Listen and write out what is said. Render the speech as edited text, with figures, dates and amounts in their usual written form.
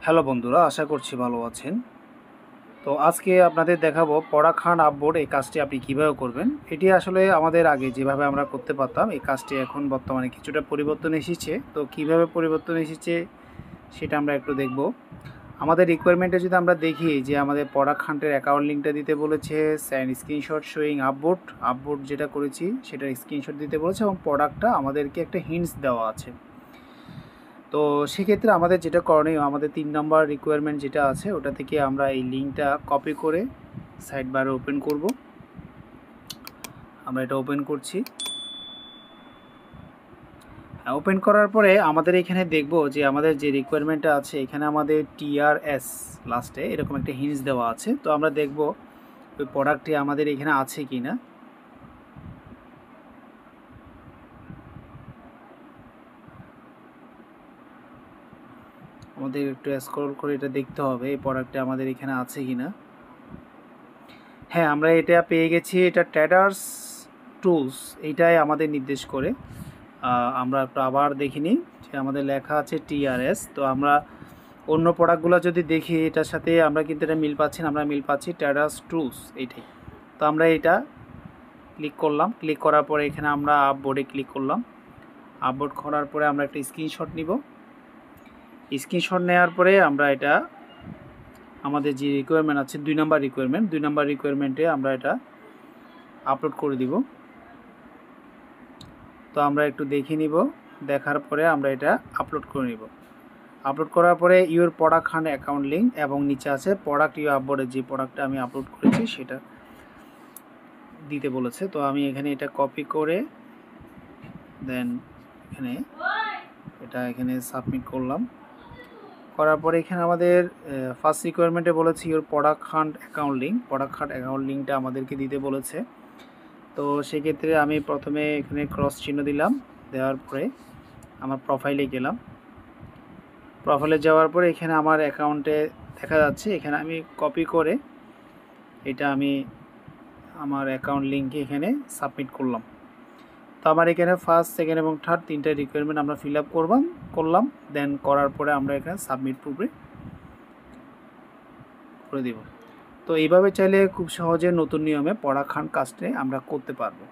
Hello বন্ধুরা, আশা করছি ভালো আছেন। তো আজকে আপনাদের দেখাবো পরাখান আপবোর্ড এই কাজটি আপনি কিভাবে করবেন। এটি আসলে আমাদের আগে যেভাবে আমরা করতে পারতাম, এই কাজটি এখন বর্তমানে কিছুটা পরিবর্তন এসেছে। তো কিভাবে পরিবর্তন এসেছে সেটা আমরা একটু দেখব। আমাদের রিকোয়ারমেন্টে যদি আমরা দেখি যে আমাদের পরাখানটের অ্যাকাউন্ট লিঙ্কটা দিতে বলেছে, স্যান্ড স্ক্রিনশট শোয়িং আপবোর্ড যেটা করেছি সেটার স্ক্রিনশট দিতে বলেছে এবং প্রোডাক্টটা আমাদেরকে একটা হিন্টস দেওয়া আছে। তো সেক্ষেত্রে আমাদের যেটা করণীয়, আমাদের 3 নম্বর রিকোয়ারমেন্ট যেটা আছে ওটা থেকে আমরা এই লিঙ্কটা কপি করে সাইড বারে ওপেন করব। আমরা এটা ওপেন করছি। ওপেন করার পরে আমাদের এখানে দেখব যে আমাদের যে রিকোয়ারমেন্টটা আছে এখানে আমাদের TRS লাস্টে এরকম একটা হিন্টস দেওয়া আছে। তো আমরা দেখব ওই প্রোডাক্টটি আমাদের এখানে আছে কি না। আমাদের একটু স্ক্রল করে এটা দেখতে হবে এই প্রোডাক্টটা আমাদের এখানে আছে কি না। হ্যাঁ, আমরা এটা পেয়ে গেছি। এটা ট্রেডার্স টুলস এইটাই আমাদের নির্দেশ করে। আমরা একটু আবার দেখে নিই যে আমাদের লেখা আছে TRS। তো আমরা অন্য প্রোডাক্টগুলো যদি দেখি এটার সাথে আমরা কিন্তু এটা মিল পাচ্ছি না, আমরা মিল পাচ্ছি ট্রেডার্স টুলস এইটাই। তো আমরা এটা ক্লিক করলাম। ক্লিক করার পরে এখানে আমরা আপবোর্ডে ক্লিক করলাম। আপবোর্ড করার পরে আমরা একটা স্ক্রিনশট নিব। স্ক্রিনশট নেওয়ার পরে আমরা এটা আমাদের যে রিকোয়ারমেন্ট আছে 2 নম্বর রিকোয়ারমেন্টে আমরা এটা আপলোড করে দিব। তো আমরা একটু দেখে নিব, দেখার পরে আমরা এটা আপলোড করে নিব। আপলোড করার পরে ইউর পরাখান অ্যাকাউন্ট লিঙ্ক এবং নিচে আছে প্রোডাক্ট ইউ আপলোডে, যে প্রোডাক্টটা আমি আপলোড করেছি সেটা দিতে বলেছে। তো আমি এখানে এটা কপি করে দেন এখানে সাবমিট করলাম। করার পরে এখানে আমাদের ফার্স্ট রিকোয়ারমেন্টে বলেছে ইউর পরাখান অ্যাকাউন্ট লিঙ্কটা আমাদেরকে দিতে বলেছে। তো সেক্ষেত্রে আমি প্রথমে এখানে ক্রস চিহ্ন দিলাম। দেওয়ার পরে আমার প্রোফাইলে গেলাম। প্রোফাইলে যাওয়ার পরে এখানে আমার অ্যাকাউন্টে দেখা যাচ্ছে, এখানে আমি কপি করে এটা আমি আমার অ্যাকাউন্ট লিঙ্কে এখানে সাবমিট করলাম। তো আমার এখানে ফার্স্ট, সেকেন্ড এবং থার্ড 3টা রিকোয়ারমেন্ট আমরা ফিল আপ করলাম। দেন করার পরে আমরা এখানে সাবমিট পূর্বে করে দেব। তো এইভাবে চাইলে খুব সহজে নতুন নিয়মে পরাখান কাজটি আমরা করতে পারবো।